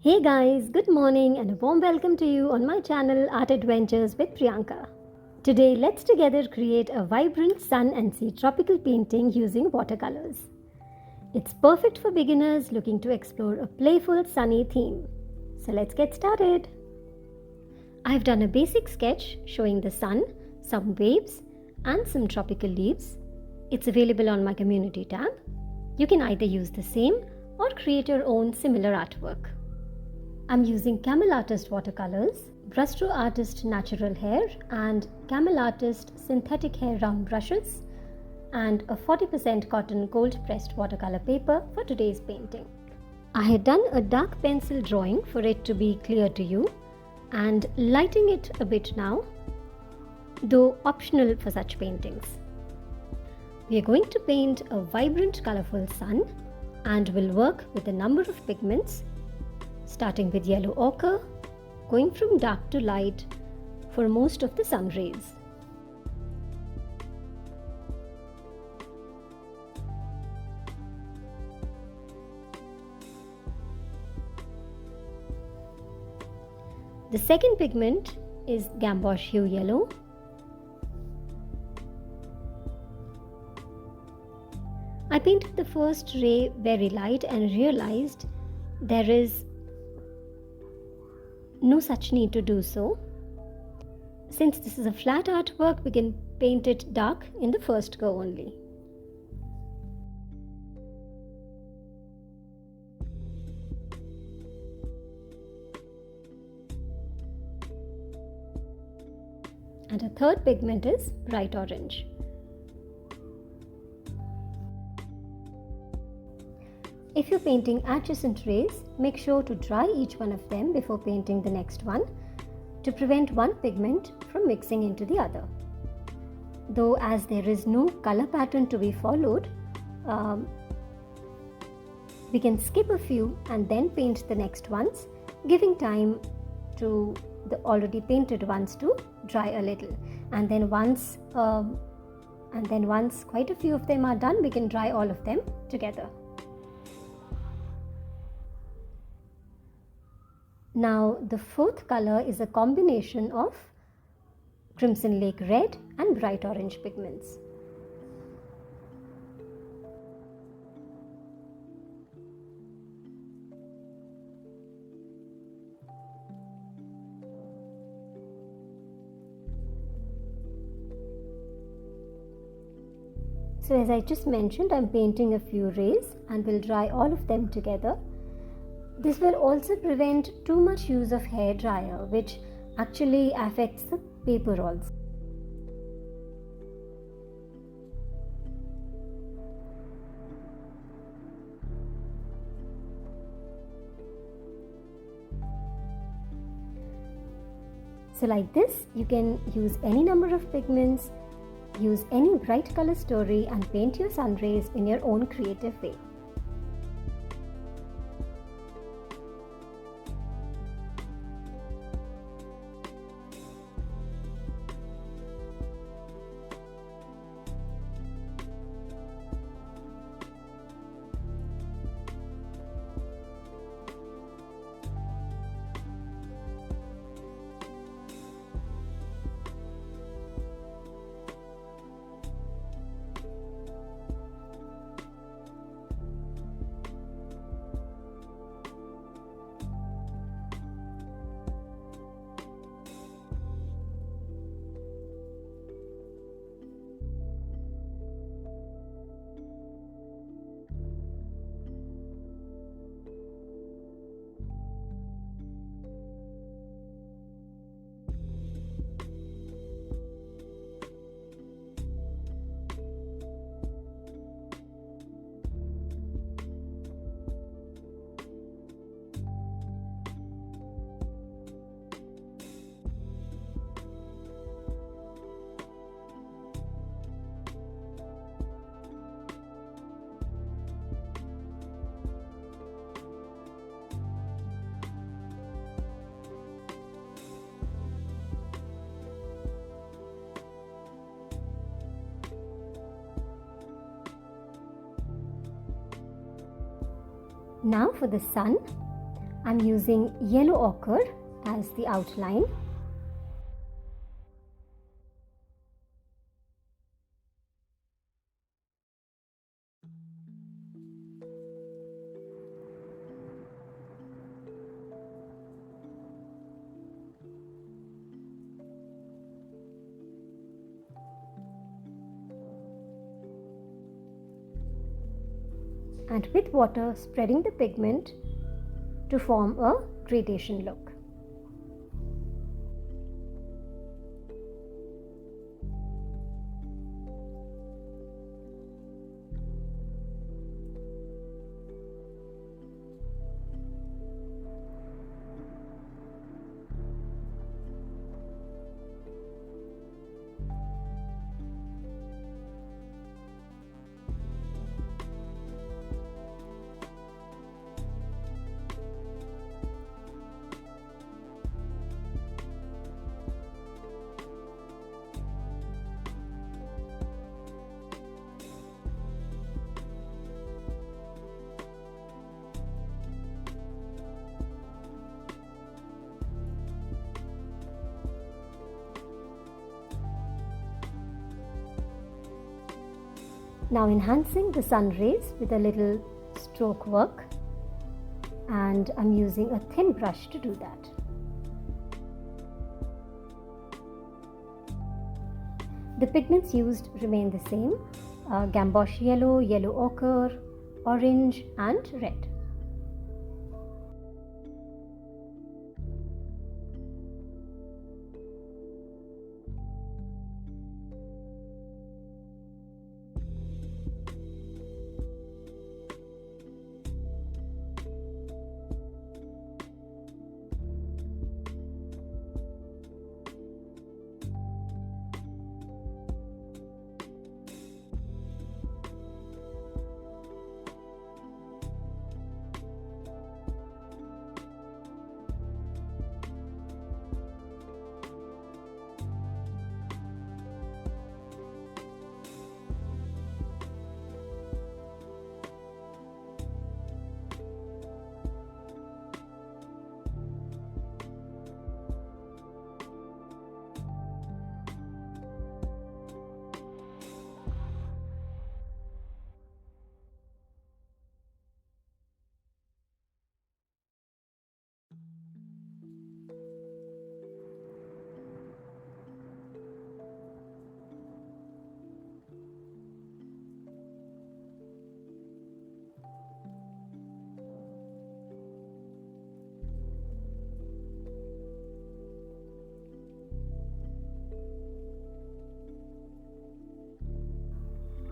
Hey guys, good morning and a warm welcome to you on my channel Art Adventures with Priyanka. Today let's together create a vibrant sun and sea tropical painting using watercolors. It's perfect for beginners looking to explore a playful sunny theme. So let's get started. I've done a basic sketch showing the sun, some waves and some tropical leaves. It's available on my community tab. You can either use the same or create your own similar artwork. I'm using Camel Artist watercolors, Brushtro Artist natural hair and Camel Artist synthetic hair round brushes and a 40% cotton cold pressed watercolor paper for today's painting. I had done a dark pencil drawing for it to be clear to you and lighting it a bit now, though optional for such paintings. We are going to paint a vibrant colorful sun and will work with a number of pigments, starting with yellow ochre, going from dark to light for most of the sun rays. The second pigment is gamboge hue yellow. I painted the first ray very light and realized there is no such need to do so. Since this is a flat artwork, we can paint it dark in the first go only. And a third pigment is bright orange. If you're painting adjacent rays, make sure to dry each one of them before painting the next one to prevent one pigment from mixing into the other. Though as there is no color pattern to be followed, we can skip a few and then paint the next ones, giving time to the already painted ones to dry a little. And then once quite a few of them are done, we can dry all of them together. Now the fourth color is a combination of Crimson Lake red and bright orange pigments. So as I just mentioned, I'm painting a few rays and will dry all of them together. This will also prevent too much use of hair dryer, which actually affects the paper rolls. So like this, you can use any number of pigments, use any bright color story and paint your sun rays in your own creative way. Now for the sun, I'm using yellow ochre as the outline. And with water, spreading the pigment to form a gradation look. Now enhancing the sun rays with a little stroke work, and I'm using a thin brush to do that. The pigments used remain the same: gamboge yellow, yellow ochre, orange and red.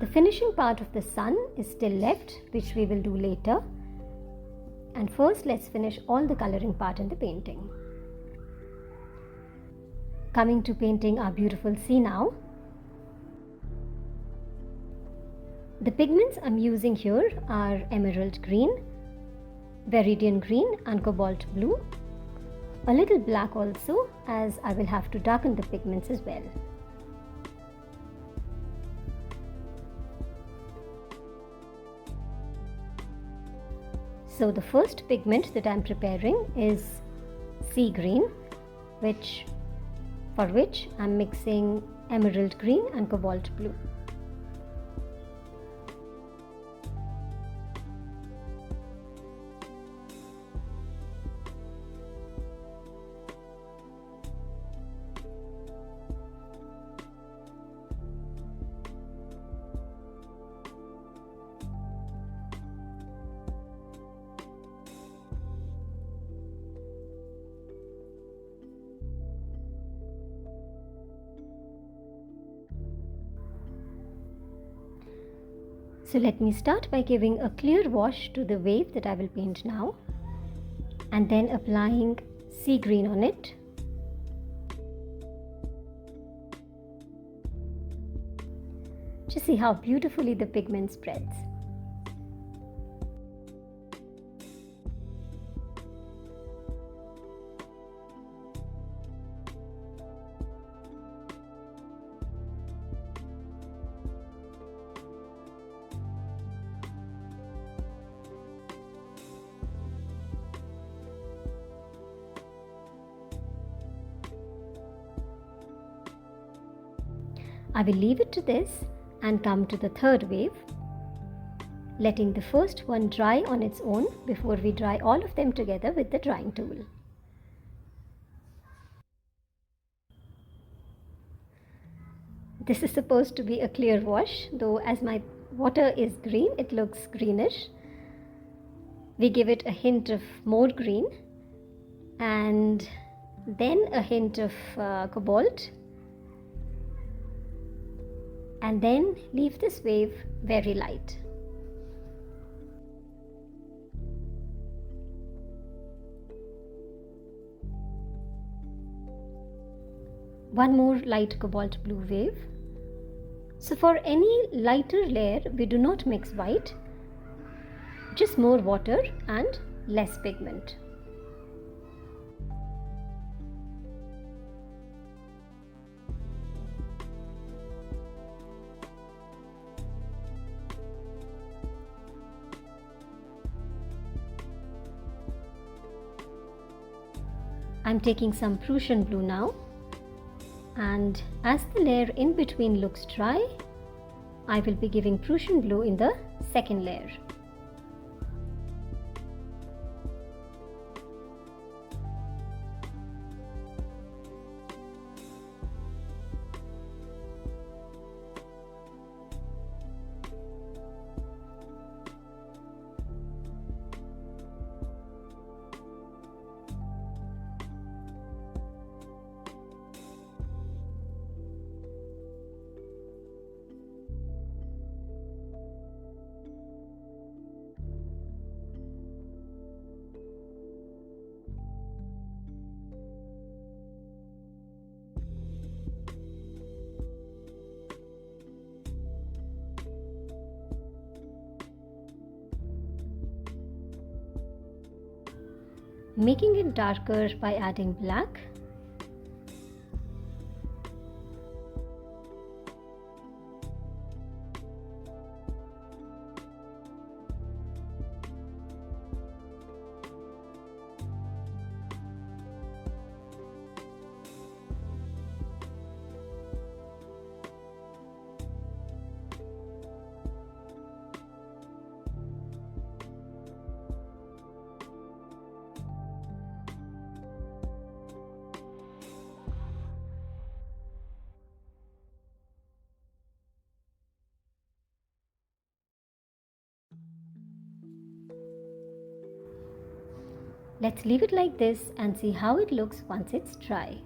The finishing part of the sun is still left, which we will do later. And first, let's finish all the coloring part in the painting. Coming to painting our beautiful sea now. The pigments I'm using here are emerald green, viridian green and cobalt blue. A little black also, as I will have to darken the pigments as well. So the first pigment that I'm preparing is sea green, for which I'm mixing emerald green and cobalt blue. So let me start by giving a clear wash to the wave that I will paint now, and then applying sea green on it. Just see how beautifully the pigment spreads. I will leave it to this and come to the third wave, letting the first one dry on its own before we dry all of them together with the drying tool. This is supposed to be a clear wash, though as my water is green, it looks greenish. We give it a hint of more green and then a hint of cobalt, and then leave this wave very light. One more light cobalt blue wave. So for any lighter layer, we do not mix white, just more water and less pigment. I'm taking some Prussian blue now, and as the layer in between looks dry, I will be giving Prussian blue in the second layer. Making it darker by adding black. Let's leave it like this and see how it looks once it's dry.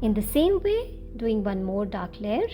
In the same way, doing one more dark layer.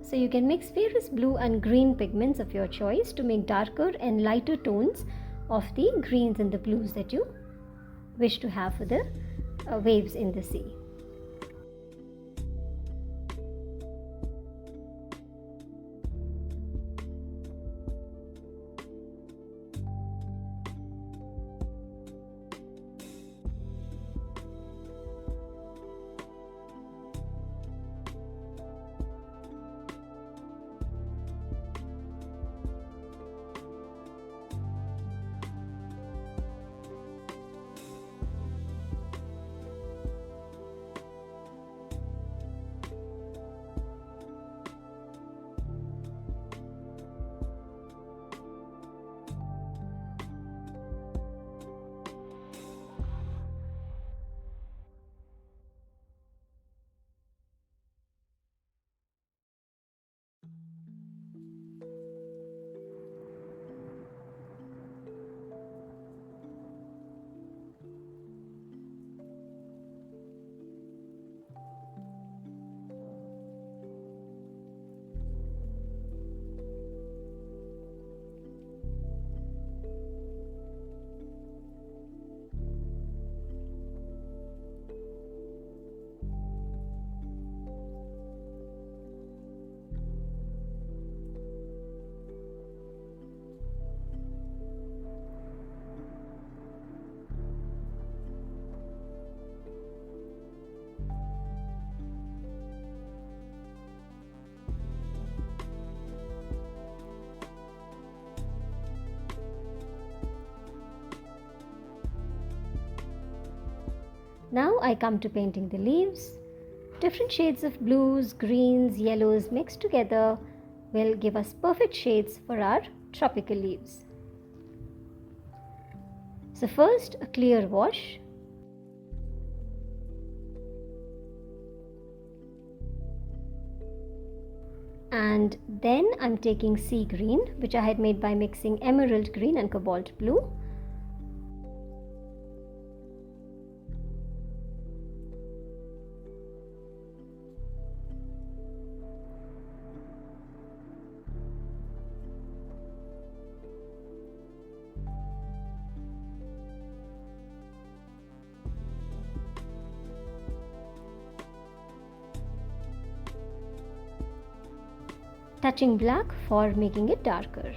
So you can mix various blue and green pigments of your choice to make darker and lighter tones of the greens and the blues that you wish to have for the waves in the sea. I come to painting the leaves. Different shades of blues, greens, yellows mixed together will give us perfect shades for our tropical leaves. So first, a clear wash. And then I'm taking sea green, which I had made by mixing emerald green and cobalt blue. Touching black for making it darker.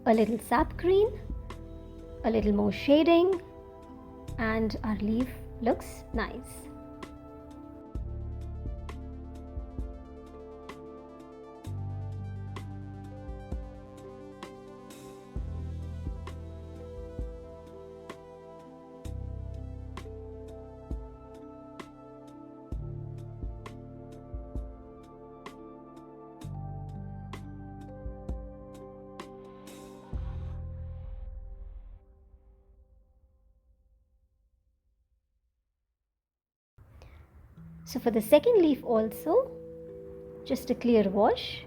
A little sap green, a little more shading, and our leaf looks nice. So for the second leaf also, just a clear wash.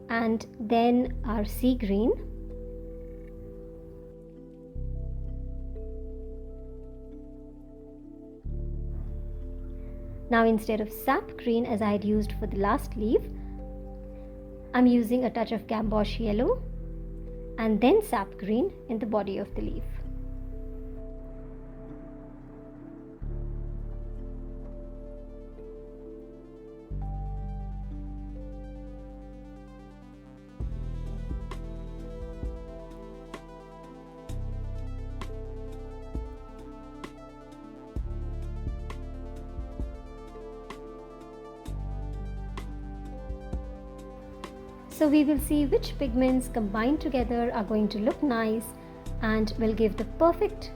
And then our sea green. Now instead of sap green as I had used for the last leaf, I'm using a touch of gamboge yellow and then sap green in the body of the leaf. So we will see which pigments combined together are going to look nice and will give the perfect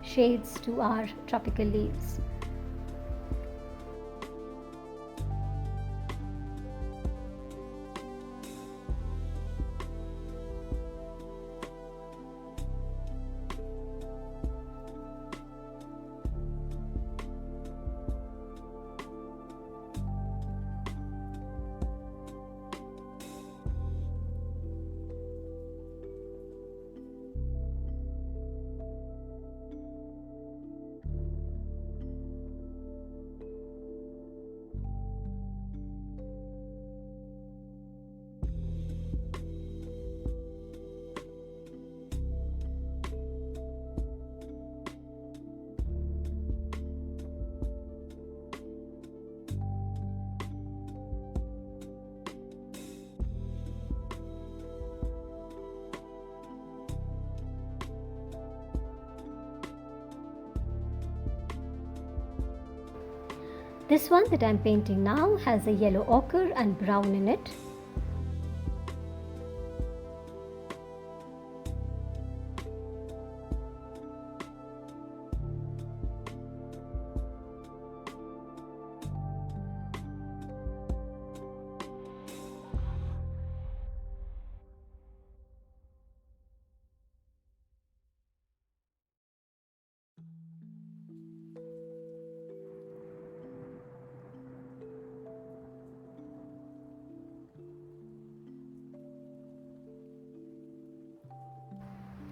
shades to our tropical leaves. This one that I'm painting now has a yellow ochre and brown in it.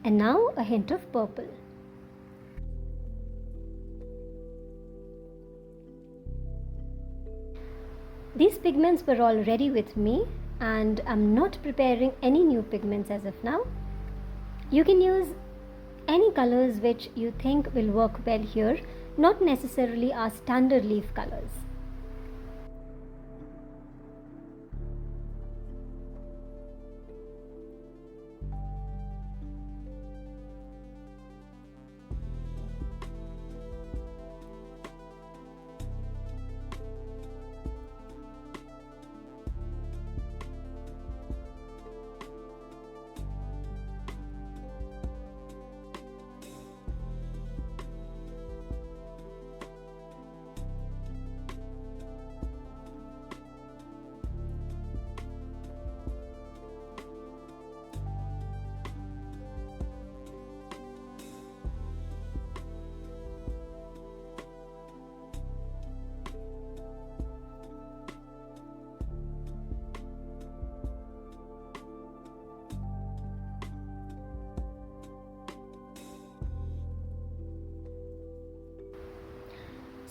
And now a hint of purple. These pigments were all ready with me, and I'm not preparing any new pigments as of now. You can use any colors which you think will work well here, not necessarily our standard leaf colors.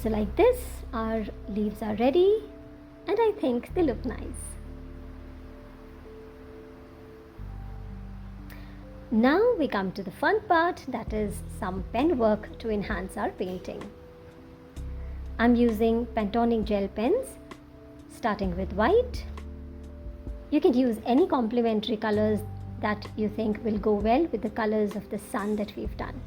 So like this, our leaves are ready, and I think they look nice. Now we come to the fun part, that is some pen work to enhance our painting. I'm using Pantone gel pens, starting with white. You can use any complementary colors that you think will go well with the colors of the sun that we've done.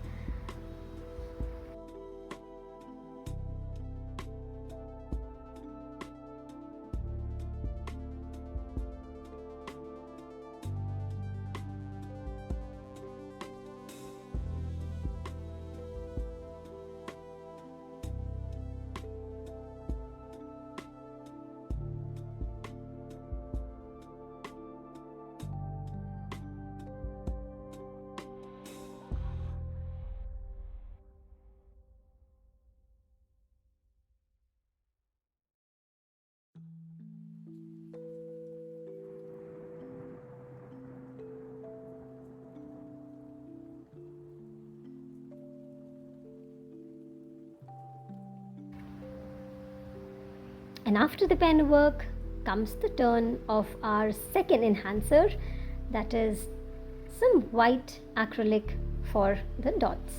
And after the pen work comes the turn of our second enhancer, that is some white acrylic for the dots.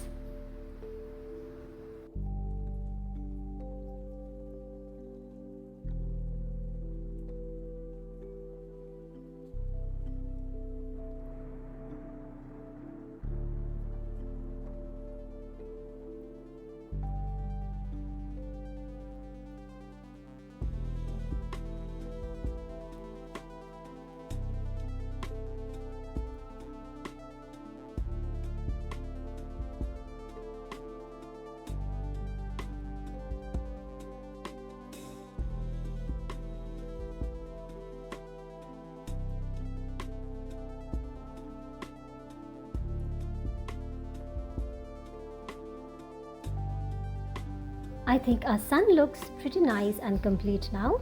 I think our sun looks pretty nice and complete now.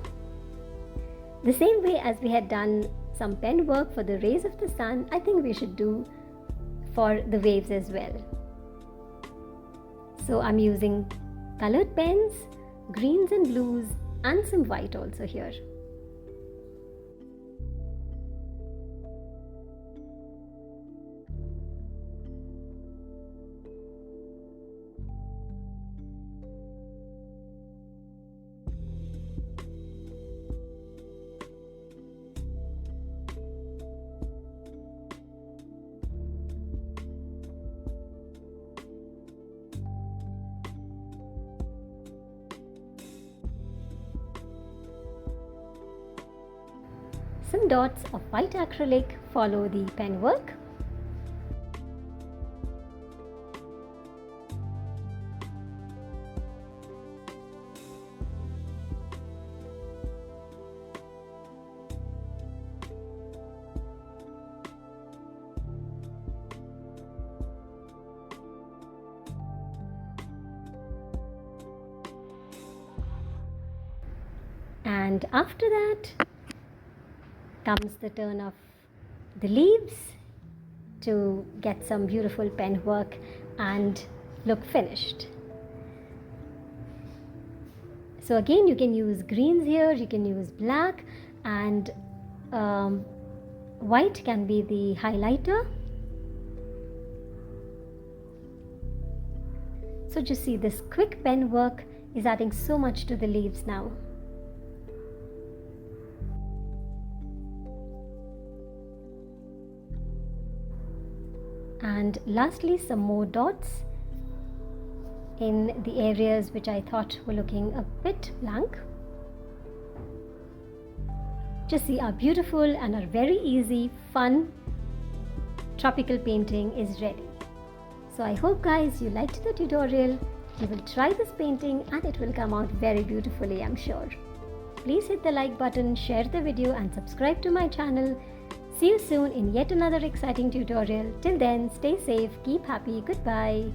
The same way as we had done some pen work for the rays of the sun, I think we should do for the waves as well. So I'm using colored pens, greens and blues, and some white also here. Some dots of white acrylic follow the pen work. And after that comes the turn of the leaves to get some beautiful pen work and look finished. So again, you can use greens here, you can use black, and white can be the highlighter. So just see, this quick pen work is adding so much to the leaves now. And lastly, some more dots in the areas which I thought were looking a bit blank. Just see, our beautiful and our very easy, fun tropical painting is ready. So I hope guys you liked the tutorial. You will try this painting and it will come out very beautifully, I'm sure. Please hit the like button, share the video and subscribe to my channel. See you soon in yet another exciting tutorial. Till then, stay safe, keep happy, goodbye.